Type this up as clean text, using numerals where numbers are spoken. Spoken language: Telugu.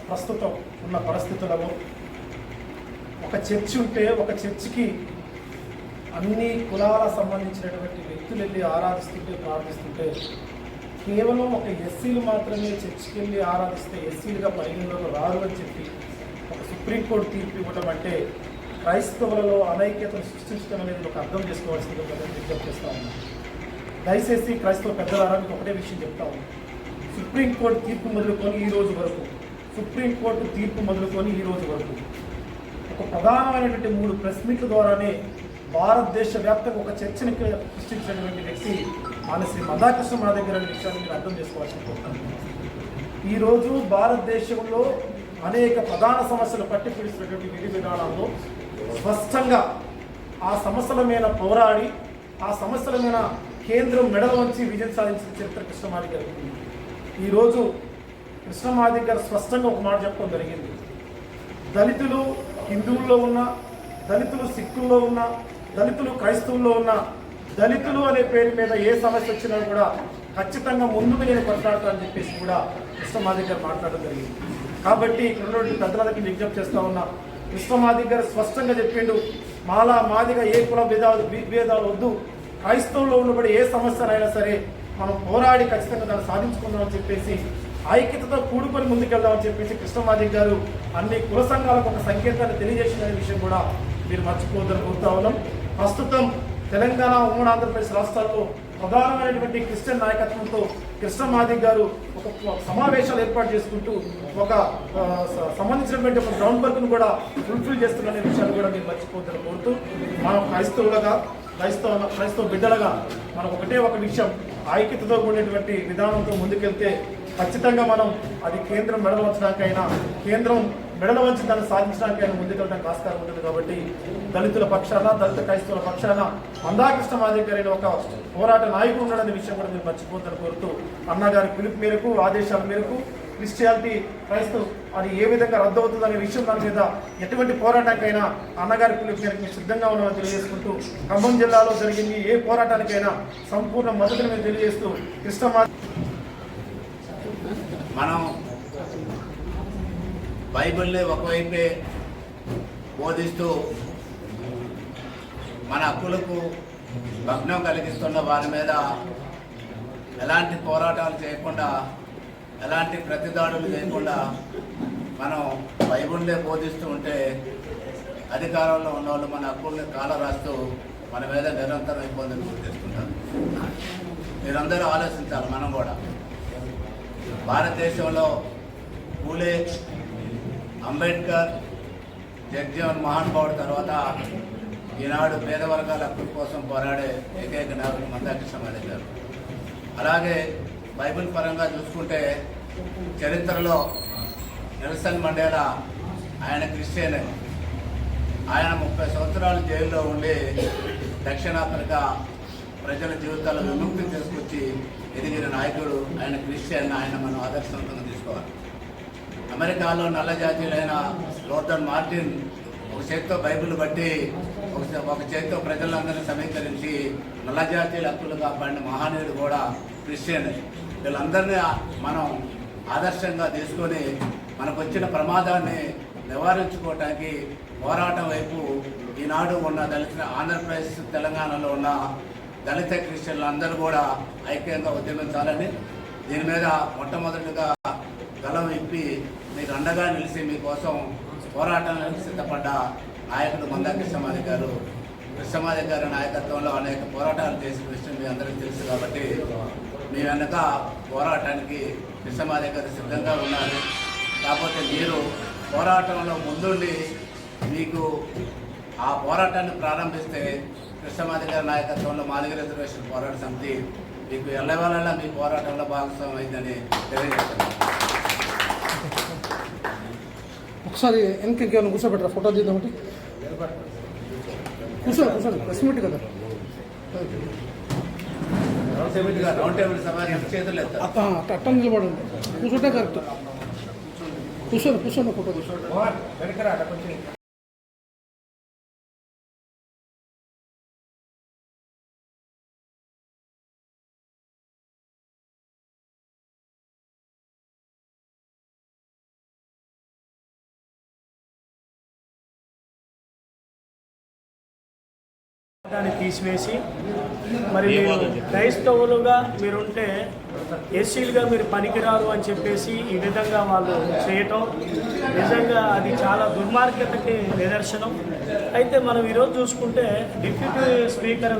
ప్రస్తుతం ఉన్న పరిస్థితులలో ఒక చర్చి ఉంటే ఒక చర్చికి అన్ని కులాల సంబంధించినటువంటి వ్యక్తులు వెళ్ళి ఆరాధిస్తుంటే ప్రార్థిస్తుంటే కేవలం ఒక ఎస్సీలు మాత్రమే చర్చికి వెళ్ళి ఆరాధిస్తే ఎస్సీలుగా పరిగణలోకి రారు అని చెప్పి ఒక సుప్రీంకోర్టు తీర్పు ఇవ్వడం అంటే క్రైస్తవులలో అనైక్యతను సృష్టించడం అనేది ఒక అర్థం చేసుకోవాల్సిందిగా విజ్ఞప్తి చేస్తా ఉన్నాను. దయచేసి క్రైస్తవ పెద్దలారా మీకు ఒకటే విషయం చెప్తా ఉన్నాను. సుప్రీంకోర్టు తీర్పు మొదలుకొని ఈ రోజు వరకు ఒక ప్రధానమైనటువంటి 3 ప్రెస్ మీట్ల ద్వారానే భారతదేశ వ్యాప్తంగా ఒక చర్చని సృష్టించినటువంటి వ్యక్తి మన శ్రీ మదాకృష్ణ మా దగ్గర అనే విషయాన్ని మీరు అర్థం చేసుకోవాల్సిన ఈరోజు భారతదేశంలో అనేక ప్రధాన సమస్యలు పట్టిపిడిస్తున్నటువంటి విధి విధానాల్లో స్పష్టంగా ఆ సమస్యల మీద పోరాడి ఆ సమస్యల మీద కేంద్రం మెడల వంచి విజయం సాధించిన చరిత్ర కృష్ణమాది గారికి ఈరోజు కృష్ణమాది గారు స్పష్టంగా ఒక మాట చెప్పడం జరిగింది. దళితులు హిందువుల్లో ఉన్న, దళితులు సిక్కుల్లో ఉన్న, దళితులు క్రైస్తవుల్లో ఉన్న, దళితులు అనే పేరు మీద ఏ సమస్య వచ్చినా కూడా ఖచ్చితంగా ముందుకు నేను కొట్లాడతానని చెప్పేసి కూడా కృష్ణమాది గారు మాట్లాడడం జరిగింది. కాబట్టి ఇక్కడ పెద్దలకి విజ్ఞప్తి చేస్తా ఉన్నా, కృష్ణమాది గారు స్పష్టంగా చెప్పిండు, మాదిగా ఏ కుల భేదాలు వద్దు, క్రైస్తవుల్లో ఉన్నబడి ఏ సమస్యనైనా సరే మనం పోరాడి ఖచ్చితంగా దాన్ని సాధించుకుందామని చెప్పేసి ఐక్యతతో కూడుకొని ముందుకెళ్దామని చెప్పేసి కృష్ణమాది గారు అన్ని కుల సంఘాలకు ఒక సంకేతాన్ని తెలియజేసిన విషయం కూడా మీరు మర్చిపోవద్దని కోరుతా ఉన్నాం. ప్రస్తుతం తెలంగాణ ఉమ్మడి ఆంధ్రప్రదేశ్ రాష్ట్రాల్లో ప్రధానమైనటువంటి క్రిస్టియన్ నాయకత్వంతో కృష్ణమాది గారు ఒక సమావేశాలు ఏర్పాటు చేసుకుంటూ ఒక సంబంధించినటువంటి ఒక గ్రౌండ్ వర్క్ను కూడా ఫుల్ఫిల్ చేస్తున్న విషయాన్ని కూడా మీరు మర్చిపోవద్దని కోరుతూ మనం క్రైస్తవ బిడ్డలుగా మనకు ఒకటే ఒక విషయం, ఐక్యతతో కూడినటువంటి విధానంతో ముందుకెళ్తే ఖచ్చితంగా మనం అది కేంద్రం మెడల వంచడానికైనా, కేంద్రం మెడల వంచి దాన్ని సాధించడానికైనా ముందుకెళ్ళడానికి ఆస్కారం ఉంటుంది. కాబట్టి దళితుల పక్షాన, దళిత క్రైస్తవుల పక్షాన మందాకృష్ణ మాదిగ గారి ఒక పోరాట నాయకుడు ఉన్నాడనే విషయం కూడా మీరు మర్చిపోతారని కోరుతూ, అన్నగారి పిలుపు మేరకు, ఆదేశాల మేరకు క్రిస్టియానిటీ క్రైస్తవ అది ఏ విధంగా రద్దు అవుతుందనే విషయం దాని మీద ఎటువంటి పోరాటానికైనా అన్నగారి పిలుపు మేరకు సిద్ధంగా ఉన్నామని తెలియజేసుకుంటూ, ఖమ్మం జిల్లాలో జరిగింది ఏ పోరాటానికైనా సంపూర్ణ మద్దతును మేము తెలియజేస్తూ కృష్ణమాది మనం బైబిల్ని ఒకవైపే బోధిస్తూ మన హక్కులకు భగ్నం కలిగిస్తున్న వారి మీద ఎలాంటి పోరాటాలు చేయకుండా, ఎలాంటి ప్రతిదాడులు చేయకుండా మనం బైబిల్నే బోధిస్తూ ఉంటే అధికారంలో ఉన్న వాళ్ళు మన హక్కుల్ని కాల రాస్తూ మన మీద నిరంతరం ఇబ్బందులు గుర్తిస్తుంటారు. మీరందరూ ఆలోచించాలి. మనం కూడా భారతదేశంలో పూలే, అంబేద్కర్, జగ్జీవన్ మహానుభావుడు తర్వాత ఈనాడు పేద వర్గాల హక్కుల కోసం పోరాడే ఏకైక నాయకుడు మందాకృష్ణ మాదిగ గారు. అలాగే బైబిల్ పరంగా చూసుకుంటే చరిత్రలో నెల్సన్ మండేలా ఆయన క్రిస్టియనే. ఆయన 30 సంవత్సరాలు జైల్లో ఉండి దక్షిణాఫ్రికా ప్రజల జీవితాల్లో విముక్తి తీసుకొచ్చి ఎదిగిన నాయకుడు ఆయన క్రిస్టియన్. ఆయన మనం ఆదర్శవంతంగా తీసుకోవాలి. అమెరికాలో నల్ల జాతీయులైన లోథర్ మార్టిన్ ఒక చేతితో బైబిల్ బట్టి ఒక చేతితో ప్రజలందరినీ సమీకరించి నల్ల జాతీయుల హక్కులు కాపాడిన మహానీయుడు కూడా క్రిస్టియన్. వీళ్ళందరినీ మనం ఆదర్శంగా తీసుకొని మనకు వచ్చిన ప్రమాదాన్ని నివారించుకోవటానికి పోరాటం వైపు ఈనాడు ఉన్న దళిత ఆంధ్రప్రదేశ్, తెలంగాణలో ఉన్న దళిత క్రిస్టియన్లు అందరూ కూడా ఐక్యంగా ఉద్యమించాలని, దీని మీద మొట్టమొదటిగా గలం ఇప్పి మీకు అండగా నిలిచి మీకోసం పోరాటానికి సిద్ధపడ్డ నాయకుడు మందాకృష్ణ మాదిగ గారు. కృష్ణమాది గారి నాయకత్వంలో అనేక పోరాటాలు చేసిన విషయం మీ అందరికీ తెలుసు. కాబట్టి మీ వెనక పోరాటానికి కృష్ణమాది గారు సిద్ధంగా ఉన్నారు. కాకపోతే మీరు పోరాటంలో ముందుండి మీకు ఆ పోరాటాన్ని ప్రారంభిస్తే కృష్ణమాది గారి నాయకత్వంలో మాదిగ రిజర్వేషన్ పోరాట సమితి మీకు ఎల్లవేళలా మీ పోరాటంలో భాగస్వామ్యం అయిందని తెలియజేస్తున్నాను. ఒకసారి వెనక్కి కూర్చోబెట్టరా, ఫోటో తీద్దామంటే కూర్చోండి ప్రెస్ మీట్ కదా. రౌండ్ టేబుల్ సభ చేతులు అట్ట నిలబడండి, కూర్చుంటే కరెక్ట్. కూర్చోండి ఫోటో తీసుకోండి. దాన్ని తీసివేసి మరి మీరు క్రైస్తవులుగా మీరుంటే ఎస్సీలుగా మీరు పనికిరారు అని చెప్పేసి ఈ విధంగా వాళ్ళు చేయటం నిజంగా అది చాలా దుర్మార్గతకి నిదర్శనం. అయితే మనం ఈరోజు చూసుకుంటే డిప్యూటీ స్పీకర్